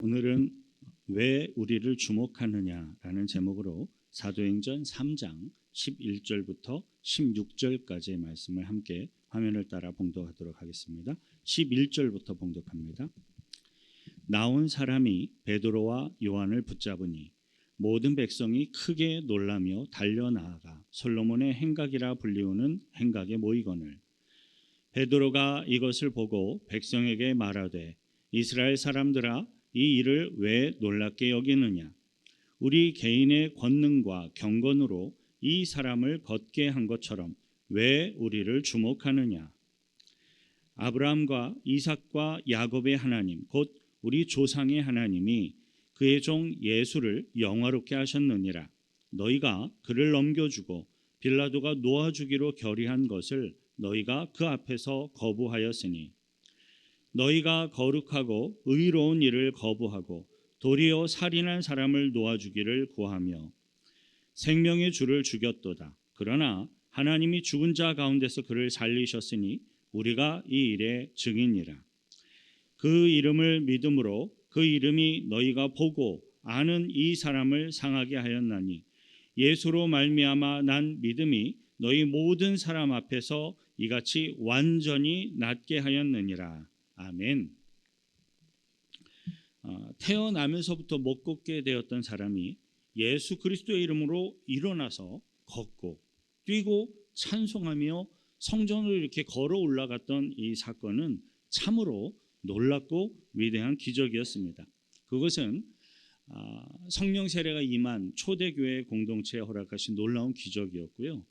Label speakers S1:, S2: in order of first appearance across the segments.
S1: 오늘은 왜 우리를 주목하느냐라는 제목으로 사도행전 3장 11절부터 16절까지의 말씀을 함께 화면을 따라 봉독하도록 하겠습니다. 11절부터 봉독합니다. 나온 사람이 베드로와 요한을 붙잡으니 모든 백성이 크게 놀라며 달려나아가 솔로몬의 행각이라 불리우는 행각에 모이거늘 베드로가 이것을 보고 백성에게 말하되 이스라엘 사람들아 이 일을 왜 놀랍게 여기느냐? 우리 개인의 권능과 경건으로 이 사람을 걷게 한 것처럼 왜 우리를 주목하느냐? 아브라함과 이삭과 야곱의 하나님 곧 우리 조상의 하나님이 그의 종 예수를 영화롭게 하셨느니라. 너희가 그를 넘겨주고 빌라도가 놓아주기로 결의한 것을 너희가 그 앞에서 거부하였으니 너희가 거룩하고 의로운 일을 거부하고 도리어 살인한 사람을 놓아주기를 구하며 생명의 주를 죽였도다. 그러나 하나님이 죽은 자 가운데서 그를 살리셨으니 우리가 이 일의 증인이라. 그 이름을 믿음으로 그 이름이 너희가 보고 아는 이 사람을 상하게 하였나니 예수로 말미암아 난 믿음이 너희 모든 사람 앞에서 이같이 완전히 낫게 하였느니라. 아멘. 태어나면서부터 못 걷게 되었던 사람이 예수 그리스도의 이름으로 일어나서 걷고 뛰고 찬송하며 성전으로 이렇게 걸어 올라갔던 이 사건은 참으로 놀랍고 위대한 기적이었습니다. 그것은 성령 세례가 임한 초대교회 공동체에 허락하신 놀라운 기적이었고요.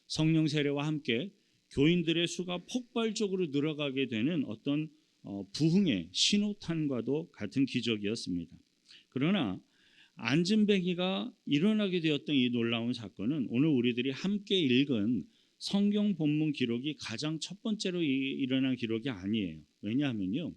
S1: 성령 세례와 함께 교인들의 수가 폭발적으로 늘어가게 되는 어떤 부흥의 신호탄과도 같은 기적이었습니다. 그러나 안진뱅이가 일어나게 되었던 이 놀라운 사건은 오늘 우리들이 함께 읽은 성경 본문 기록이 가장 첫 번째로 일어난 기록이 아니에요. 왜냐하면요,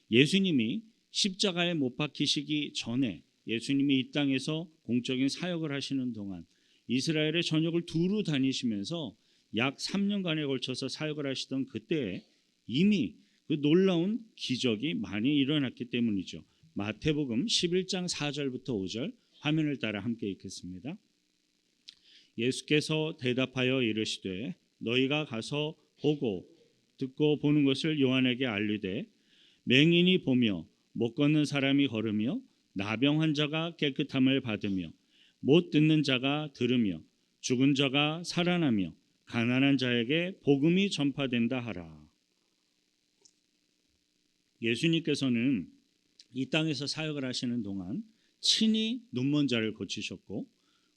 S1: 예수님이 십자가에 못 박히시기 전에 예수님이 이 땅에서 공적인 사역을 하시는 동안 이스라엘의 전역을 두루 다니시면서 약 3년간에 걸쳐서 사역을 하시던 그때에 이미 그 놀라운 기적이 많이 일어났기 때문이죠. 마태복음 11장 4절부터 5절 화면을 따라 함께 읽겠습니다. 예수께서 대답하여 이르시되 너희가 가서 보고 듣고 보는 것을 요한에게 알리되 맹인이 보며 못 걷는 사람이 걸으며 나병 환자가 깨끗함을 받으며 못 듣는 자가 들으며 죽은 자가 살아나며 가난한 자에게 복음이 전파된다 하라. 예수님께서는 이 땅에서 사역을 하시는 동안 친히 눈먼 자를 고치셨고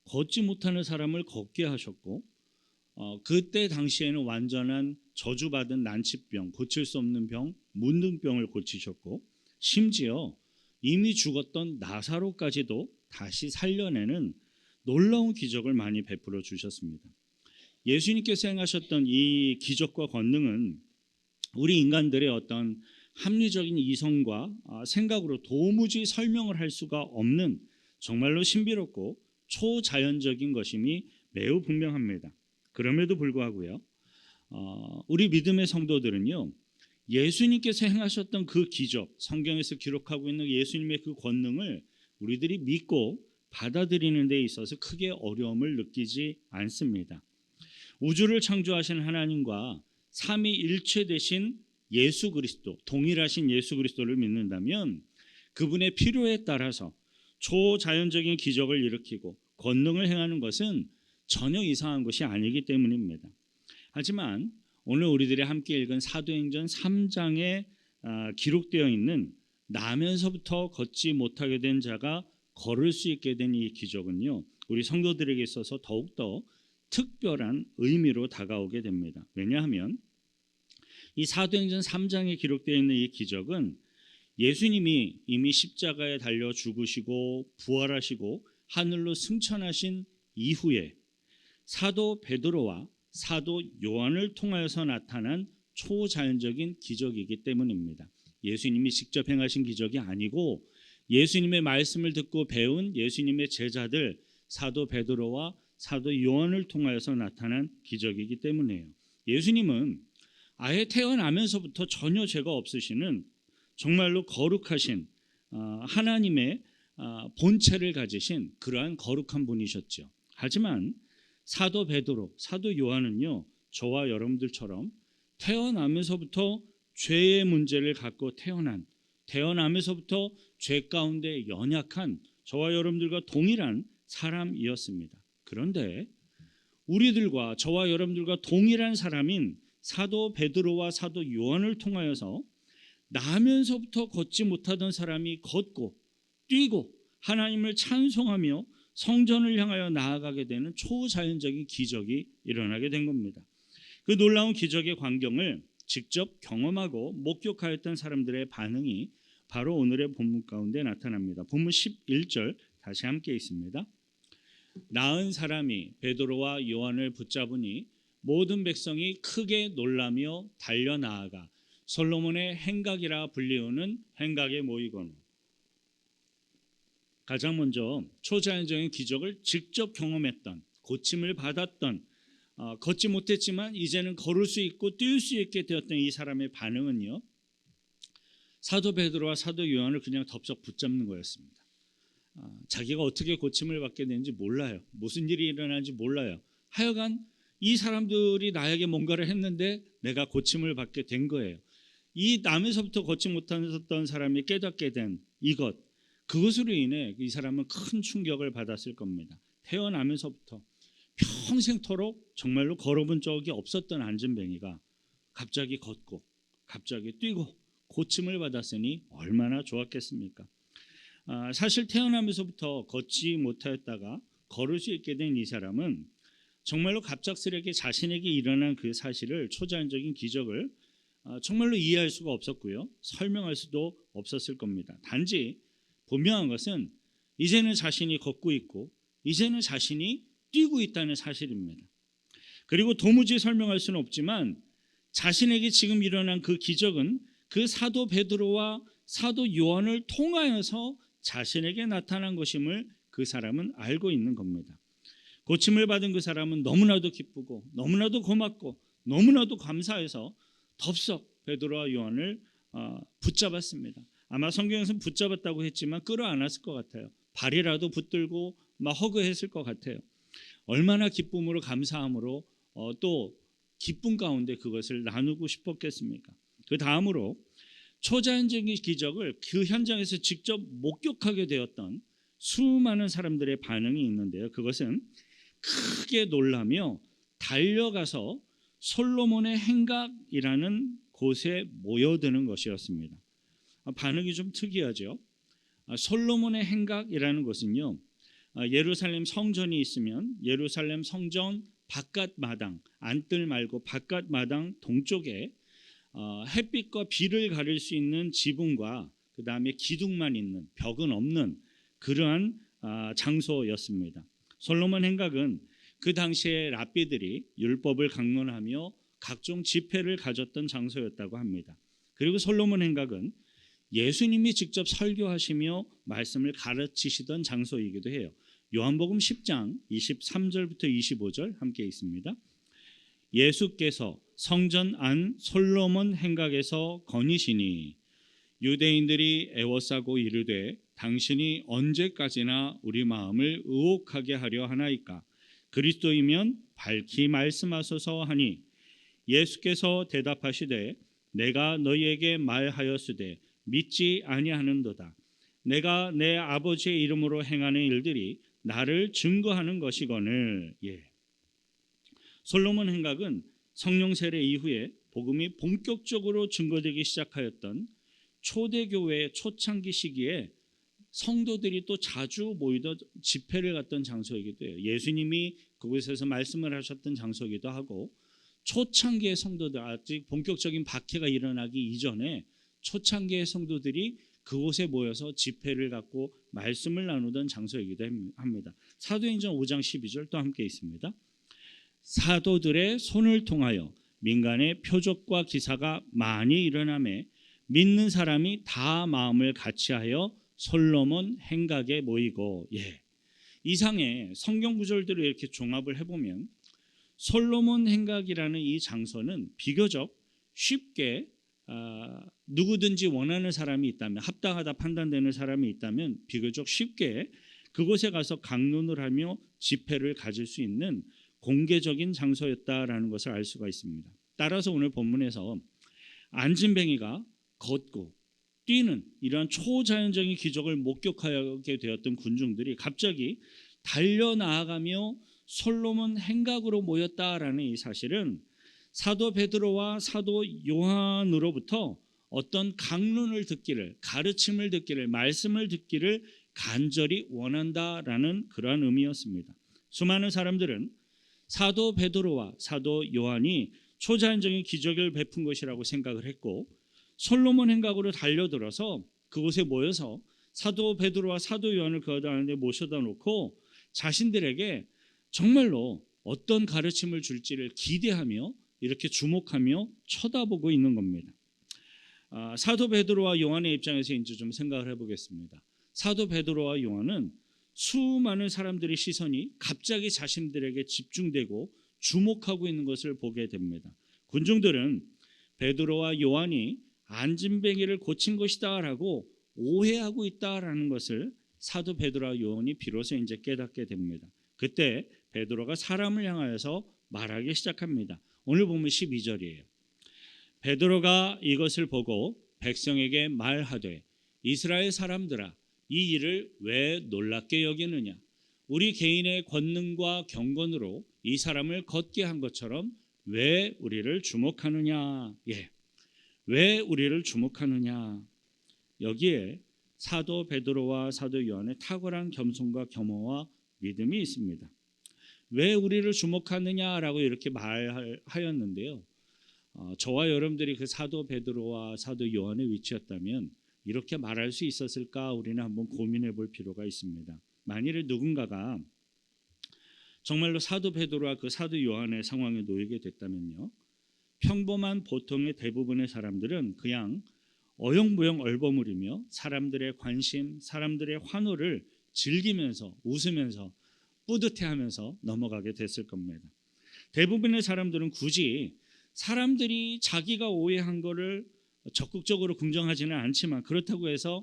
S1: 걷지 못하는 사람을 걷게 하셨고 그때 당시에는 완전한 저주받은 난치병, 고칠 수 없는 병, 문둥병을 고치셨고 심지어 이미 죽었던 나사로까지도 다시 살려내는 놀라운 기적을 많이 베풀어 주셨습니다. 예수님께서 행하셨던 이 기적과 권능은 우리 인간들의 어떤 합리적인 이성과 생각으로 도무지 설명을 할 수가 없는 정말로 신비롭고 초자연적인 것임이 매우 분명합니다. 그럼에도 불구하고요, 우리 믿음의 성도들은요, 예수님께서 행하셨던 그 기적, 성경에서 기록하고 있는 예수님의 그 권능을 우리들이 믿고 받아들이는 데 있어서 크게 어려움을 느끼지 않습니다. 우주를 창조하신 하나님과 삼위일체 되신 예수 그리스도, 동일하신 예수 그리스도를 믿는다면 그분의 필요에 따라서 초자연적인 기적을 일으키고 권능을 행하는 것은 전혀 이상한 것이 아니기 때문입니다. 하지만 오늘 우리들이 함께 읽은 사도행전 3장에 기록되어 있는 나면서부터 걷지 못하게 된 자가 걸을 수 있게 된 이 기적은요, 우리 성도들에게 있어서 더욱더 특별한 의미로 다가오게 됩니다. 왜냐하면 이 사도행전 3장에 기록되어 있는 이 기적은 예수님이 이미 십자가에 달려 죽으시고 부활하시고 하늘로 승천하신 이후에 사도 베드로와 사도 요한을 통하여서 나타난 초자연적인 기적이기 때문입니다. 예수님이 직접 행하신 기적이 아니고 예수님의 말씀을 듣고 배운 예수님의 제자들 사도 베드로와 사도 요한을 통하여서 나타난 기적이기 때문이에요. 예수님은 아예 태어나면서부터 전혀 죄가 없으시는 정말로 거룩하신 하나님의 본체를 가지신 그러한 거룩한 분이셨죠. 하지만 사도 베드로, 사도 요한은요, 저와 여러분들처럼 태어나면서부터 죄의 문제를 갖고 태어나면서부터 죄 가운데 연약한 저와 여러분들과 동일한 사람이었습니다. 그런데 우리들과 저와 여러분들과 동일한 사람인 사도 베드로와 사도 요한을 통하여서 나면서부터 걷지 못하던 사람이 걷고 뛰고 하나님을 찬송하며 성전을 향하여 나아가게 되는 초자연적인 기적이 일어나게 된 겁니다. 그 놀라운 기적의 광경을 직접 경험하고 목격하였던 사람들의 반응이 바로 오늘의 본문 가운데 나타납니다. 본문 11절 다시 함께 있습니다. 나은 사람이 베드로와 요한을 붙잡으니 모든 백성이 크게 놀라며 달려나아가 솔로몬의 행각이라 불리우는 행각에 모이거늘. 가장 먼저 초자연적인 기적을 직접 경험했던, 고침을 받았던, 걷지 못했지만 이제는 걸을 수 있고 뛸 수 있게 되었던 이 사람의 반응은요, 사도 베드로와 사도 요한을 그냥 덥석 붙잡는 거였습니다. 자기가 어떻게 고침을 받게 되는지 몰라요. 무슨 일이 일어나는지 몰라요. 하여간 이 사람들이 나에게 뭔가를 했는데 내가 고침을 받게 된 거예요. 이 나면서부터 걷지 못했던 사람이 깨닫게 된 이것, 그것으로 인해 이 사람은 큰 충격을 받았을 겁니다. 태어나면서부터 평생토록 정말로 걸어본 적이 없었던 안진뱅이가 갑자기 걷고 갑자기 뛰고 고침을 받았으니 얼마나 좋았겠습니까? 사실 태어나면서부터 걷지 못하였다가 걸을 수 있게 된 이 사람은 정말로 갑작스럽게 자신에게 일어난 그 사실을, 초자연적인 기적을 정말로 이해할 수가 없었고요, 설명할 수도 없었을 겁니다. 단지 분명한 것은 이제는 자신이 걷고 있고 이제는 자신이 뛰고 있다는 사실입니다. 그리고 도무지 설명할 수는 없지만 자신에게 지금 일어난 그 기적은 그 사도 베드로와 사도 요한을 통하여서 자신에게 나타난 것임을 그 사람은 알고 있는 겁니다. 고침을 받은 그 사람은 너무나도 기쁘고 너무나도 고맙고 너무나도 감사해서 덥석 베드로와 요한을 붙잡았습니다. 아마 성경에서는 붙잡았다고 했지만 끌어안았을 것 같아요. 발이라도 붙들고 막 허그했을 것 같아요. 얼마나 기쁨으로 감사함으로 또 기쁨 가운데 그것을 나누고 싶었겠습니까? 그 다음으로 초자연적인 기적을 그 현장에서 직접 목격하게 되었던 수많은 사람들의 반응이 있는데요. 그것은 크게 놀라며 달려가서 솔로몬의 행각이라는 곳에 모여드는 것이었습니다. 반응이 좀 특이하죠. 솔로몬의 행각이라는 것은요, 예루살렘 성전이 있으면 예루살렘 성전 바깥 마당, 안뜰 말고 바깥 마당 동쪽에 햇빛과 비를 가릴 수 있는 지붕과 그 다음에 기둥만 있는, 벽은 없는 그러한 장소였습니다. 솔로몬 행각은 그 당시에 랍비들이 율법을 강론하며 각종 집회를 가졌던 장소였다고 합니다. 그리고 솔로몬 행각은 예수님이 직접 설교하시며 말씀을 가르치시던 장소이기도 해요. 요한복음 10장 23절부터 25절 함께 있습니다. 예수께서 성전 안 솔로몬 행각에서 거니시니 유대인들이 애워싸고 이르되 당신이 언제까지나 우리 마음을 의혹하게 하려 하나이까? 그리스도이면 밝히 말씀하소서 하니 예수께서 대답하시되 내가 너희에게 말하였으되 믿지 아니하는도다. 내가 내 아버지의 이름으로 행하는 일들이 나를 증거하는 것이거늘. 솔로몬 행각은 성령 세례 이후에 복음이 본격적으로 증거되기 시작하였던 초대교회의 초창기 시기에 성도들이 또 자주 모이던 집회를 갔던 장소이기도 해요. 예수님이 그곳에서 말씀을 하셨던 장소이기도 하고, 초창기의 성도들, 아직 본격적인 박해가 일어나기 이전에 초창기의 성도들이 그곳에 모여서 집회를 갖고 말씀을 나누던 장소이기도 합니다. 사도행전 5장 12절 또 함께 있습니다. 사도들의 손을 통하여 민간의 표적과 기사가 많이 일어나매 믿는 사람이 다 마음을 같이하여 솔로몬 행각에 모이고. 이상의 성경 구절들을 이렇게 종합을 해보면 솔로몬 행각이라는 이 장소는 비교적 쉽게 누구든지 원하는 사람이 있다면, 합당하다 판단되는 사람이 있다면 비교적 쉽게 그곳에 가서 강론을 하며 집회를 가질 수 있는 공개적인 장소였다라는 것을 알 수가 있습니다. 따라서 오늘 본문에서 안진뱅이가 걷고 뛰는 이러한 초자연적인 기적을 목격하게 되었던 군중들이 갑자기 달려나아가며 솔로몬 행각으로 모였다라는 이 사실은 사도 베드로와 사도 요한으로부터 어떤 강론을 듣기를, 가르침을 듣기를, 말씀을 듣기를 간절히 원한다라는 그러한 의미였습니다. 수많은 사람들은 사도 베드로와 사도 요한이 초자연적인 기적을 베푼 것이라고 생각을 했고, 솔로몬 행각으로 달려들어서 그곳에 모여서 사도 베드로와 사도 요한을 그 안에 모셔다 놓고 자신들에게 정말로 어떤 가르침을 줄지를 기대하며 이렇게 주목하며 쳐다보고 있는 겁니다. 사도 베드로와 요한의 입장에서 이제 좀 생각을 해보겠습니다. 사도 베드로와 요한은 수많은 사람들의 시선이 갑자기 자신들에게 집중되고 주목하고 있는 것을 보게 됩니다. 군중들은 베드로와 요한이 안진뱅이를 고친 것이다라고 오해하고 있다라는 것을 사도 베드로와 요한이 비로소 이제 깨닫게 됩니다. 그때 베드로가 사람을 향하여서 말하기 시작합니다. 오늘 보면 12절이에요. 베드로가 이것을 보고 백성에게 말하되 이스라엘 사람들아 이 일을 왜 놀랍게 여기느냐? 우리 개인의 권능과 경건으로 이 사람을 걷게 한 것처럼 왜 우리를 주목하느냐? 왜 우리를 주목하느냐? 여기에 사도 베드로와 사도 요한의 탁월한 겸손과 겸허와 믿음이 있습니다. 왜 우리를 주목하느냐라고 이렇게 말하였는데요. 저와 여러분들이 그 사도 베드로와 사도 요한의 위치였다면 이렇게 말할 수 있었을까? 우리는 한번 고민해 볼 필요가 있습니다. 만일에 누군가가 정말로 사도 베드로와 그 사도 요한의 상황에 놓이게 됐다면요, 평범한 보통의 대부분의 사람들은 그냥 어영부영 얼버무리며 사람들의 관심, 사람들의 환호를 즐기면서 웃으면서 뿌듯해하면서 넘어가게 됐을 겁니다. 대부분의 사람들은 굳이 사람들이 자기가 오해한 것을 적극적으로 긍정하지는 않지만 그렇다고 해서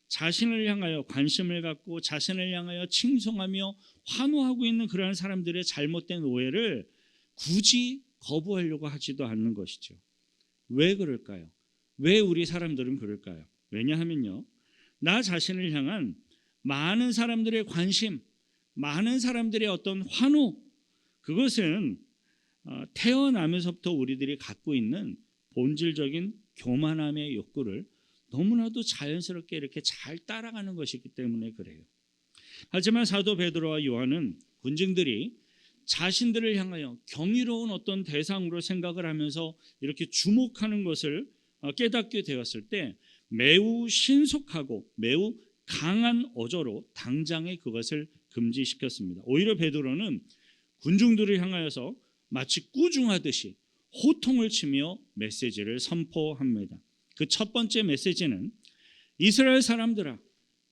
S1: 자신을 향하여 관심을 갖고 자신을 향하여 칭송하며 환호하고 있는 그러한 사람들의 잘못된 오해를 굳이 거부하려고 하지도 않는 것이죠. 왜 그럴까요? 왜 우리 사람들은 그럴까요? 왜냐하면요, 나 자신을 향한 많은 사람들의 관심, 많은 사람들의 어떤 환호, 그것은 태어나면서부터 우리들이 갖고 있는 본질적인 교만함의 욕구를 너무나도 자연스럽게 이렇게 잘 따라가는 것이기 때문에 그래요. 하지만 사도 베드로와 요한은 군중들이 자신들을 향하여 경이로운 어떤 대상으로 생각을 하면서 이렇게 주목하는 것을 깨닫게 되었을 때 매우 신속하고 매우 강한 어조로 당장에 그것을 금지시켰습니다. 오히려 베드로는 군중들을 향하여서 마치 꾸중하듯이 호통을 치며 메시지를 선포합니다. 그 첫 번째 메시지는 이스라엘 사람들아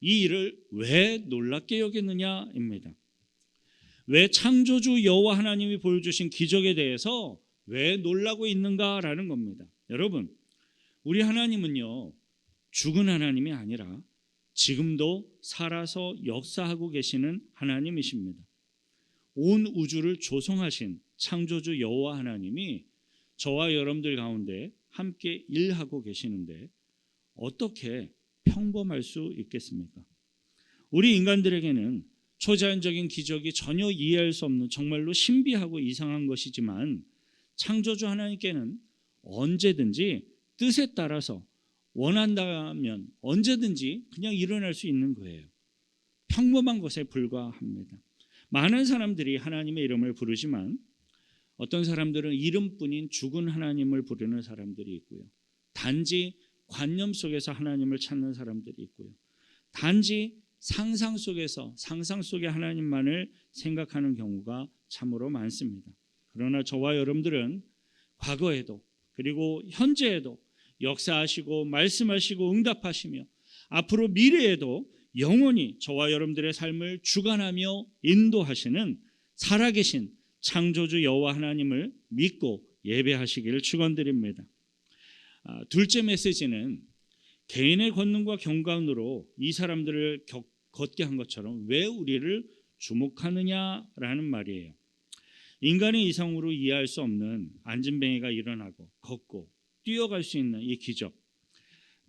S1: 이 일을 왜 놀랍게 여기느냐입니다. 왜 창조주 여호와 하나님이 보여주신 기적에 대해서 왜 놀라고 있는가라는 겁니다. 여러분, 우리 하나님은요, 죽은 하나님이 아니라 지금도 살아서 역사하고 계시는 하나님이십니다. 온 우주를 조성하신 창조주 여호와 하나님이 저와 여러분들 가운데 함께 일하고 계시는데 어떻게 평범할 수 있겠습니까? 우리 인간들에게는 초자연적인 기적이 전혀 이해할 수 없는 정말로 신비하고 이상한 것이지만 창조주 하나님께는 언제든지 뜻에 따라서 원한다면 언제든지 그냥 일어날 수 있는 거예요. 평범한 것에 불과합니다. 많은 사람들이 하나님의 이름을 부르지만 어떤 사람들은 이름뿐인 죽은 하나님을 부르는 사람들이 있고요. 단지 관념 속에서 하나님을 찾는 사람들이 있고요. 단지 상상 속의 하나님만을 생각하는 경우가 참으로 많습니다. 그러나 저와 여러분들은 과거에도 그리고 현재에도 역사하시고 말씀하시고 응답하시며 앞으로 미래에도 영원히 저와 여러분들의 삶을 주관하며 인도하시는 살아계신 창조주 여호와 하나님을 믿고 예배하시기를 축원드립니다. 둘째 메시지는 개인의 권능과 경건으로 이 사람들을 걷게 한 것처럼 왜 우리를 주목하느냐라는 말이에요. 인간의 이성으로 이해할 수 없는 안진뱅이가 일어나고 걷고 뛰어갈 수 있는 이 기적,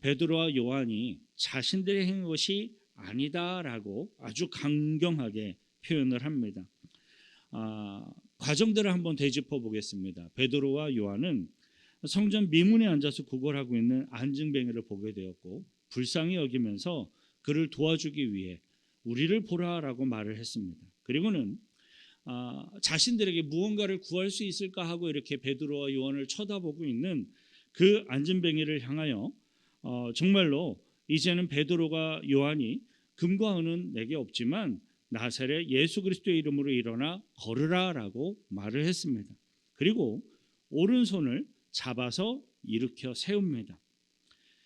S1: 베드로와 요한이 자신들이 한 것이 아니다라고 아주 강경하게 표현을 합니다. 과정들을 한번 되짚어 보겠습니다. 베드로와 요한은 성전 미문에 앉아서 구걸하고 있는 안진뱅이를 보게 되었고 불쌍히 여기면서 그를 도와주기 위해 우리를 보라라고 말을 했습니다. 그리고는 자신들에게 무언가를 구할 수 있을까 하고 이렇게 베드로와 요한을 쳐다보고 있는 그 안진뱅이를 향하여 정말로 이제는 베드로가 요한이 금과 은은 내게 없지만 나사렛 예수 그리스도의 이름으로 일어나 걸으라라고 말을 했습니다. 그리고 오른손을 잡아서 일으켜 세웁니다.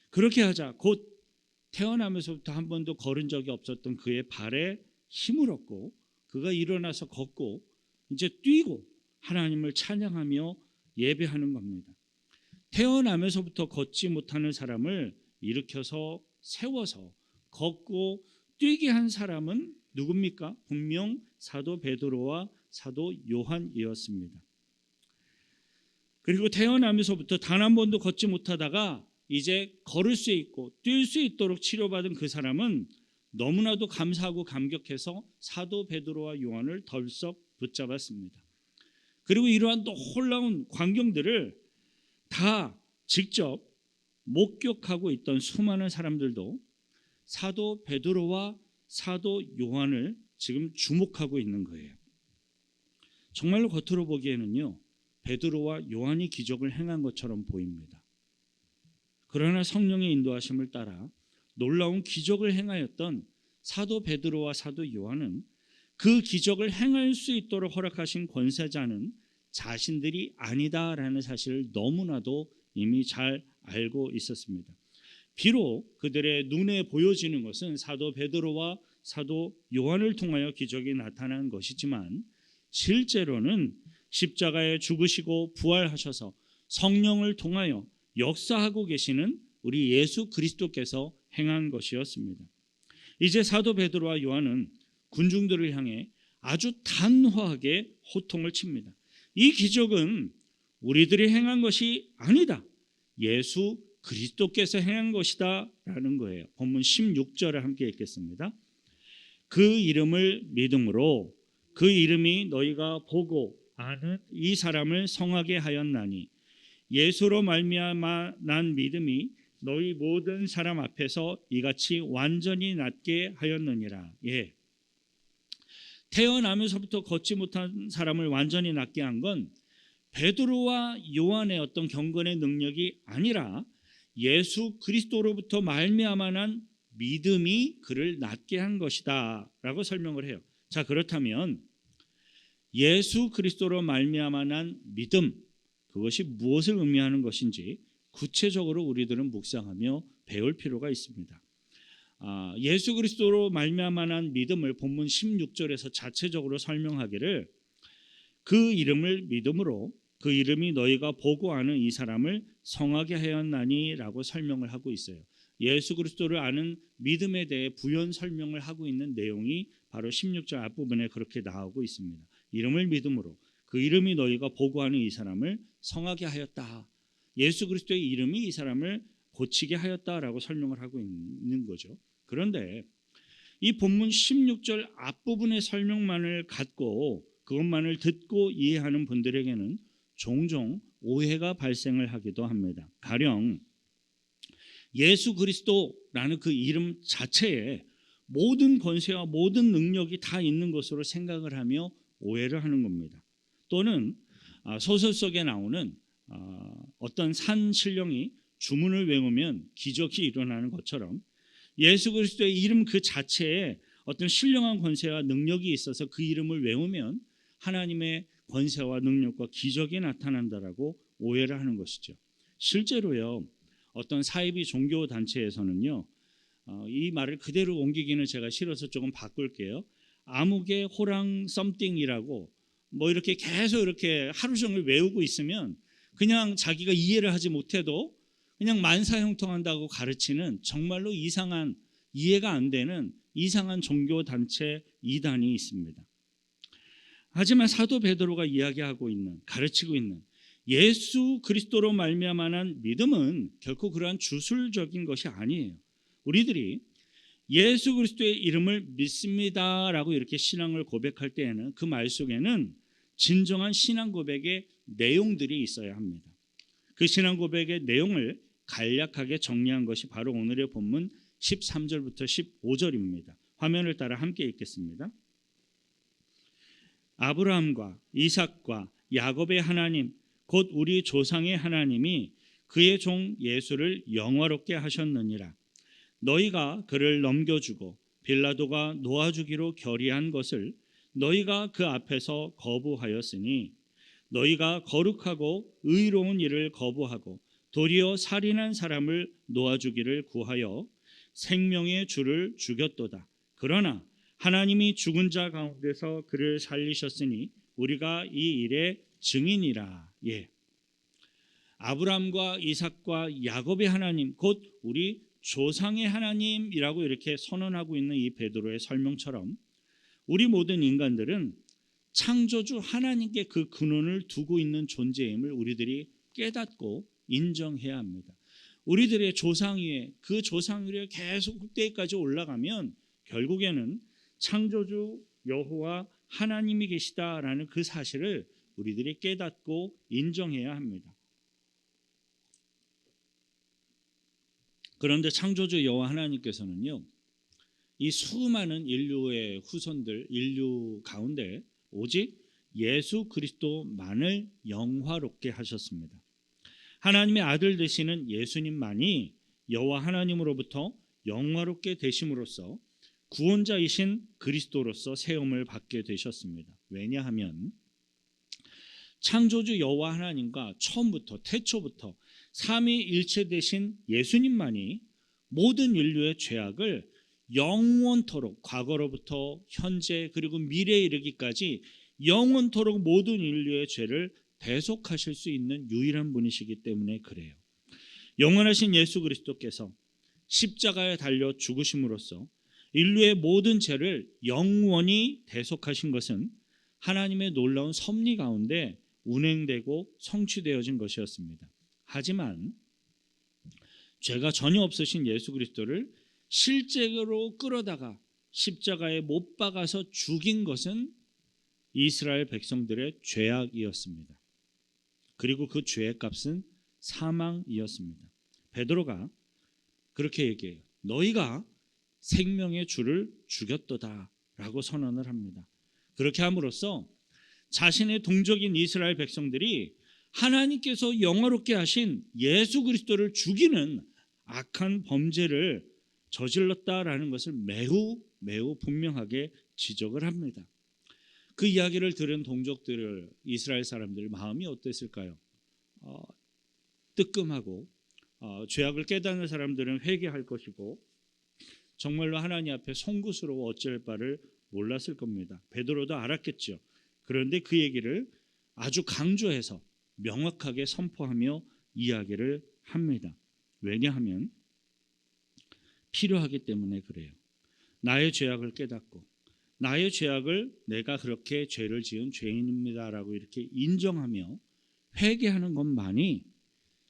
S1: 그렇게 하자 곧 태어나면서부터 한 번도 걸은 적이 없었던 그의 발에 힘을 얻고 그가 일어나서 걷고 이제 뛰고 하나님을 찬양하며 예배하는 겁니다. 태어나면서부터 걷지 못하는 사람을 일으켜서 세워서 걷고 뛰게 한 사람은 누굽니까? 분명 사도 베드로와 사도 요한이었습니다. 그리고 태어나면서부터 단 한 번도 걷지 못하다가 이제 걸을 수 있고 뛸 수 있도록 치료받은 그 사람은 너무나도 감사하고 감격해서 사도 베드로와 요한을 덜썩 붙잡았습니다. 그리고 이러한 놀라운 광경들을 다 직접 목격하고 있던 수많은 사람들도 사도 베드로와 사도 요한을 지금 주목하고 있는 거예요. 정말로 겉으로 보기에는요, 베드로와 요한이 기적을 행한 것처럼 보입니다. 그러나 성령의 인도하심을 따라 놀라운 기적을 행하였던 사도 베드로와 사도 요한은 그 기적을 행할 수 있도록 허락하신 권세자는 자신들이 아니다라는 사실을 너무나도 이미 잘 알고 있었습니다. 비록 그들의 눈에 보여지는 것은 사도 베드로와 사도 요한을 통하여 기적이 나타난 것이지만 실제로는 십자가에 죽으시고 부활하셔서 성령을 통하여 역사하고 계시는 우리 예수 그리스도께서 행한 것이었습니다. 이제 사도 베드로와 요한은 군중들을 향해 아주 단호하게 호통을 칩니다. 이 기적은 우리들이 행한 것이 아니다. 예수 그리스도께서 행한 것이다 라는 거예요. 본문 16절을 함께 읽겠습니다. 그 이름을 믿음으로 그 이름이 너희가 보고 아는 이 사람을 성하게 하였나니 예수로 말미암아 난 믿음이 너희 모든 사람 앞에서 이같이 완전히 낫게 하였느니라. 예. 태어나면서부터 걷지 못한 사람을 완전히 낫게 한 건 베드로와 요한의 어떤 경건의 능력이 아니라 예수 그리스도로부터 말미암아 난 믿음이 그를 낫게 한 것이다 라고 설명을 해요. 자, 그렇다면 예수 그리스도로 말미암아 난 믿음, 그것이 무엇을 의미하는 것인지 구체적으로 우리들은 묵상하며 배울 필요가 있습니다. 예수 그리스도로 말미암아 난 믿음을 본문 16절에서 자체적으로 설명하기를 그 이름을 믿음으로 그 이름이 너희가 보고 아는 이 사람을 성하게 하였나니 라고 설명을 하고 있어요. 예수 그리스도를 아는 믿음에 대해 부연 설명을 하고 있는 내용이 바로 16절 앞부분에 그렇게 나오고 있습니다. 이름을 믿음으로 그 이름이 너희가 보고 아는 이 사람을 성하게 하였다. 예수 그리스도의 이름이 이 사람을 고치게 하였다라고 설명을 하고 있는 거죠. 그런데 이 본문 16절 앞부분의 설명만을 갖고 그것만을 듣고 이해하는 분들에게는 종종 오해가 발생을 하기도 합니다. 가령 예수 그리스도라는 그 이름 자체에 모든 권세와 모든 능력이 다 있는 것으로 생각을 하며 오해를 하는 겁니다. 또는 소설 속에 나오는 어떤 산 신령이 주문을 외우면 기적이 일어나는 것처럼 예수 그리스도의 이름 그 자체에 어떤 신령한 권세와 능력이 있어서 그 이름을 외우면 하나님의 권세와 능력과 기적이 나타난다라고 오해를 하는 것이죠. 실제로요, 어떤 사이비 종교 단체에서는요, 이 말을 그대로 옮기기는 제가 싫어서 조금 바꿀게요. 아무개 호랑 썸띵이라고 뭐 이렇게 계속 이렇게 하루 종일 외우고 있으면 그냥 자기가 이해를 하지 못해도 그냥 만사형통한다고 가르치는 정말로 이상한, 이해가 안 되는 이상한 종교 단체 이단이 있습니다. 하지만 사도 베드로가 이야기하고 있는, 가르치고 있는 예수 그리스도로 말미암아 믿음은 결코 그러한 주술적인 것이 아니에요. 우리들이 예수 그리스도의 이름을 믿습니다라고 이렇게 신앙을 고백할 때에는 그 말 속에는 진정한 신앙 고백의 내용들이 있어야 합니다. 그 신앙 고백의 내용을 간략하게 정리한 것이 바로 오늘의 본문 13절부터 15절입니다. 화면을 따라 함께 읽겠습니다. 아브라함과 이삭과 야곱의 하나님 곧 우리 조상의 하나님이 그의 종 예수를 영화롭게 하셨느니라. 너희가 그를 넘겨주고 빌라도가 놓아주기로 결의한 것을 너희가 그 앞에서 거부하였으니 너희가 거룩하고 의로운 일을 거부하고 도리어 살인한 사람을 놓아주기를 구하여 생명의 주를 죽였도다. 그러나 하나님이 죽은 자 가운데서 그를 살리셨으니 우리가 이 일의 증인이라. 예. 아브라함과 이삭과 야곱의 하나님 곧 우리 조상의 하나님이라고 이렇게 선언하고 있는 이 베드로의 설명처럼 우리 모든 인간들은 창조주 하나님께 그 근원을 두고 있는 존재임을 우리들이 깨닫고 인정해야 합니다. 우리들의 조상 위에, 그 조상 위에 계속 흑대까지 올라가면 결국에는 창조주 여호와 하나님이 계시다라는 그 사실을 우리들이 깨닫고 인정해야 합니다. 그런데 창조주 여호와 하나님께서는요, 이 수많은 인류의 후손들, 인류 가운데 오직 예수 그리스도만을 영화롭게 하셨습니다. 하나님의 아들 되시는 예수님만이 여호와 하나님으로부터 영화롭게 되심으로써 구원자이신 그리스도로서 세움을 받게 되셨습니다. 왜냐하면 창조주 여호와 하나님과 처음부터 태초부터 삼위일체 되신 예수님만이 모든 인류의 죄악을 영원토록, 과거로부터 현재 그리고 미래에 이르기까지 영원토록 모든 인류의 죄를 대속하실 수 있는 유일한 분이시기 때문에 그래요. 영원하신 예수 그리스도께서 십자가에 달려 죽으심으로써 인류의 모든 죄를 영원히 대속하신 것은 하나님의 놀라운 섭리 가운데 운행되고 성취되어진 것이었습니다. 하지만 죄가 전혀 없으신 예수 그리스도를 실제로 끌어다가 십자가에 못 박아서 죽인 것은 이스라엘 백성들의 죄악이었습니다. 그리고 그 죄의 값은 사망이었습니다. 베드로가 그렇게 얘기해요. 너희가 생명의 주를 죽였도다 라고 선언을 합니다. 그렇게 함으로써 자신의 동족인 이스라엘 백성들이 하나님께서 영화롭게 하신 예수 그리스도를 죽이는 악한 범죄를 저질렀다라는 것을 매우 분명하게 지적을 합니다. 그 이야기를 들은 동족들을, 이스라엘 사람들 마음이 어땠을까요? 뜨끔하고 죄악을 깨닫는 사람들은 회개할 것이고 정말로 하나님 앞에 송구스러워 어찌할 바를 몰랐을 겁니다. 베드로도 알았겠죠. 그런데 그 얘기를 아주 강조해서 명확하게 선포하며 이야기를 합니다. 왜냐하면 필요하기 때문에 그래요. 나의 죄악을 깨닫고 나의 죄악을 내가 그렇게 죄를 지은 죄인입니다라고 이렇게 인정하며 회개하는 것만이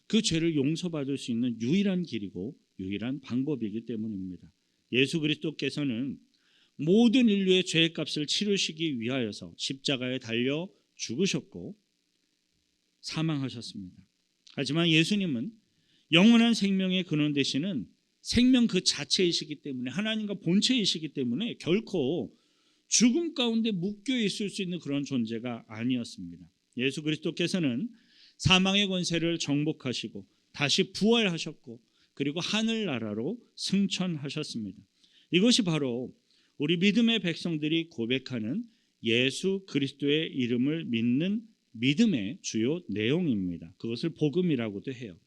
S1: 그 죄를 용서받을 수 있는 유일한 길이고 유일한 방법이기 때문입니다. 예수 그리스도께서는 모든 인류의 죄의 값을 치르시기 위하여서 십자가에 달려 죽으셨고 사망하셨습니다. 하지만 예수님은 영원한 생명의 근원 되시는 생명 그 자체이시기 때문에, 하나님과 본체이시기 때문에 결코 죽음 가운데 묶여 있을 수 있는 그런 존재가 아니었습니다. 예수 그리스도께서는 사망의 권세를 정복하시고 다시 부활하셨고 그리고 하늘나라로 승천하셨습니다. 이것이 바로 우리 믿음의 백성들이 고백하는 예수 그리스도의 이름을 믿는 믿음의 주요 내용입니다. 그것을 복음이라고도 해요.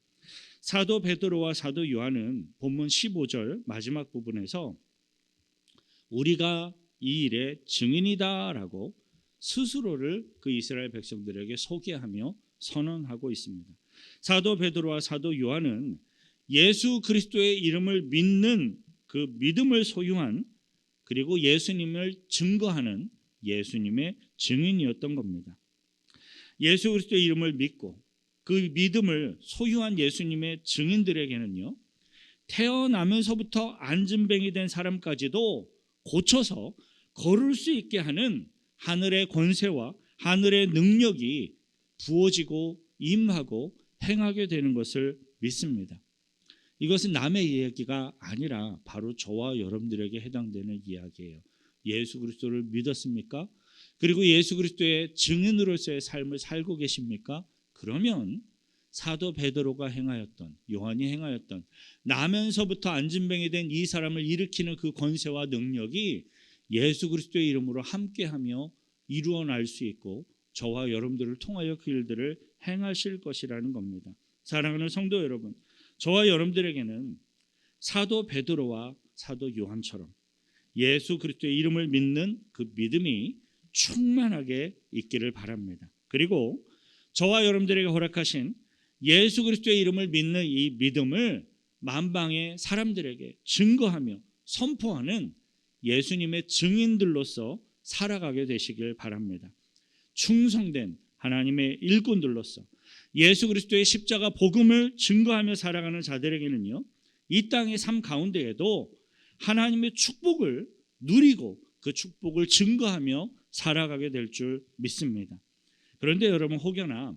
S1: 사도 베드로와 사도 요한은 본문 15절 마지막 부분에서 우리가 이 일의 증인이다라고 스스로를 그 이스라엘 백성들에게 소개하며 선언하고 있습니다. 사도 베드로와 사도 요한은 예수 그리스도의 이름을 믿는 그 믿음을 소유한, 그리고 예수님을 증거하는 예수님의 증인이었던 겁니다. 예수 그리스도의 이름을 믿고 그 믿음을 소유한 예수님의 증인들에게는요, 태어나면서부터 안진뱅이 된 사람까지도 고쳐서 걸을 수 있게 하는 하늘의 권세와 하늘의 능력이 부어지고 임하고 행하게 되는 것을 믿습니다. 이것은 남의 이야기가 아니라 바로 저와 여러분들에게 해당되는 이야기예요. 예수 그리스도를 믿었습니까? 그리고 예수 그리스도의 증인으로서의 삶을 살고 계십니까? 그러면 사도 베드로가 행하였던, 요한이 행하였던, 나면서부터 안진뱅이 된 이 사람을 일으키는 그 권세와 능력이 예수 그리스도의 이름으로 함께하며 이루어날 수 있고 저와 여러분들을 통하여 그 일들을 행하실 것이라는 겁니다. 사랑하는 성도 여러분, 저와 여러분들에게는 사도 베드로와 사도 요한처럼 예수 그리스도의 이름을 믿는 그 믿음이 충만하게 있기를 바랍니다. 그리고 저와 여러분들에게 허락하신 예수 그리스도의 이름을 믿는 이 믿음을 만방의 사람들에게 증거하며 선포하는 예수님의 증인들로서 살아가게 되시길 바랍니다. 충성된 하나님의 일꾼들로서 예수 그리스도의 십자가 복음을 증거하며 살아가는 자들에게는요, 이 땅의 삶 가운데에도 하나님의 축복을 누리고 그 축복을 증거하며 살아가게 될 줄 믿습니다. 그런데 여러분, 혹여나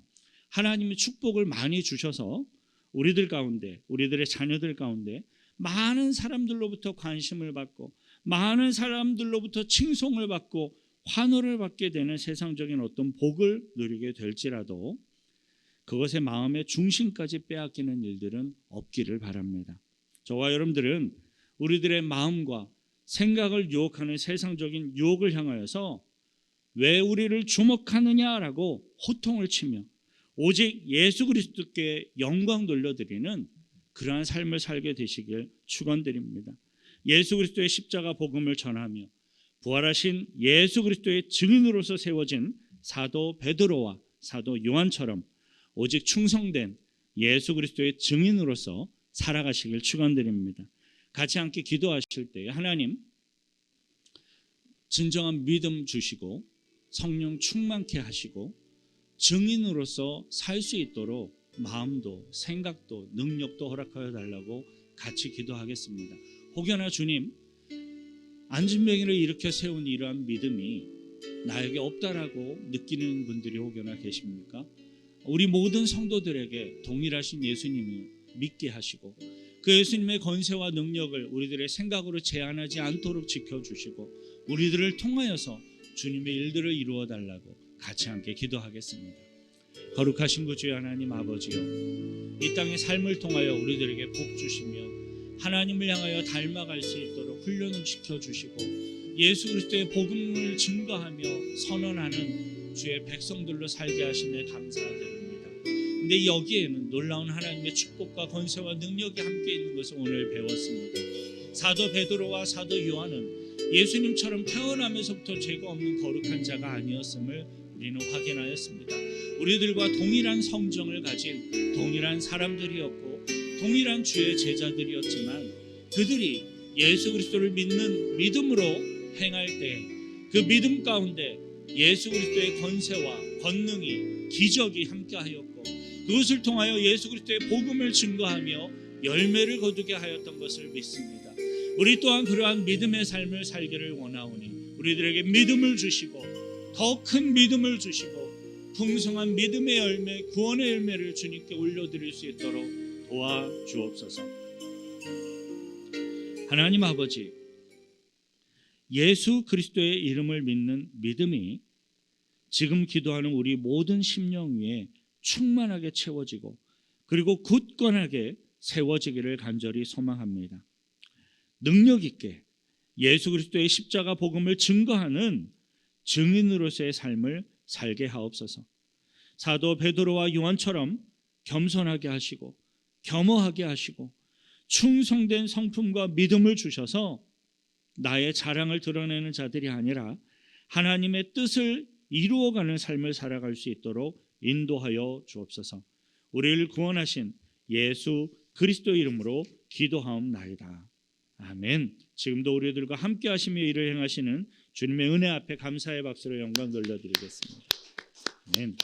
S1: 하나님의 축복을 많이 주셔서 우리들 가운데, 우리들의 자녀들 가운데 많은 사람들로부터 관심을 받고 많은 사람들로부터 칭송을 받고 환호를 받게 되는 세상적인 어떤 복을 누리게 될지라도 그것의 마음의 중심까지 빼앗기는 일들은 없기를 바랍니다. 저와 여러분들은 우리들의 마음과 생각을 유혹하는 세상적인 유혹을 향하여서 왜 우리를 주목하느냐라고 호통을 치며 오직 예수 그리스도께 영광 돌려드리는 그러한 삶을 살게 되시길 축원드립니다. 예수 그리스도의 십자가 복음을 전하며 부활하신 예수 그리스도의 증인으로서 세워진 사도 베드로와 사도 요한처럼 오직 충성된 예수 그리스도의 증인으로서 살아가시길 축원드립니다. 같이 함께 기도하실 때 하나님, 진정한 믿음 주시고 성령 충만케 하시고 증인으로서 살 수 있도록 마음도 생각도 능력도 허락하여 달라고 같이 기도하겠습니다. 혹여나 주님, 안진뱅이를 일으켜 세운 이러한 믿음이 나에게 없다라고 느끼는 분들이 혹여나 계십니까? 우리 모든 성도들에게 동일하신 예수님을 믿게 하시고 그 예수님의 권세와 능력을 우리들의 생각으로 제한하지 않도록 지켜주시고 우리들을 통하여서 주님의 일들을 이루어 달라고 같이 함께 기도하겠습니다. 거룩하신 구 주의 하나님 아버지요, 이 땅의 삶을 통하여 우리들에게 복 주시며 하나님을 향하여 닮아갈 수 있도록 훈련을 시켜주시고 예수 그리스도의 복음을 증거하며 선언하는 주의 백성들로 살게 하심에 감사드립니다. 근데 여기에는 놀라운 하나님의 축복과 권세와 능력이 함께 있는 것을 오늘 배웠습니다. 사도 베드로와 사도 요한은 예수님처럼 태어나면서부터 죄가 없는 거룩한 자가 아니었음을 우리는 확인하였습니다. 우리들과 동일한 성정을 가진 동일한 사람들이었고 동일한 주의 제자들이었지만 그들이 예수 그리스도를 믿는 믿음으로 행할 때 그 믿음 가운데 예수 그리스도의 권세와 권능이 기적이 함께하였고 그것을 통하여 예수 그리스도의 복음을 증거하며 열매를 거두게 하였던 것을 믿습니다. 우리 또한 그러한 믿음의 삶을 살기를 원하오니 우리들에게 믿음을 주시고 더 큰 믿음을 주시고 풍성한 믿음의 열매, 구원의 열매를 주님께 올려드릴 수 있도록 도와주옵소서. 하나님 아버지, 예수 그리스도의 이름을 믿는 믿음이 지금 기도하는 우리 모든 심령 위에 충만하게 채워지고 그리고 굳건하게 세워지기를 간절히 소망합니다. 능력 있게 예수 그리스도의 십자가 복음을 증거하는 증인으로서의 삶을 살게 하옵소서. 사도 베드로와 요한처럼 겸손하게 하시고 겸허하게 하시고 충성된 성품과 믿음을 주셔서 나의 자랑을 드러내는 자들이 아니라 하나님의 뜻을 이루어가는 삶을 살아갈 수 있도록 인도하여 주옵소서. 우리를 구원하신 예수 그리스도 이름으로 기도하옵나이다. 아멘. 지금도 우리들과 함께 하시며 일을 행하시는 주님의 은혜 앞에 감사의 박수로 영광 돌려드리겠습니다. 아멘.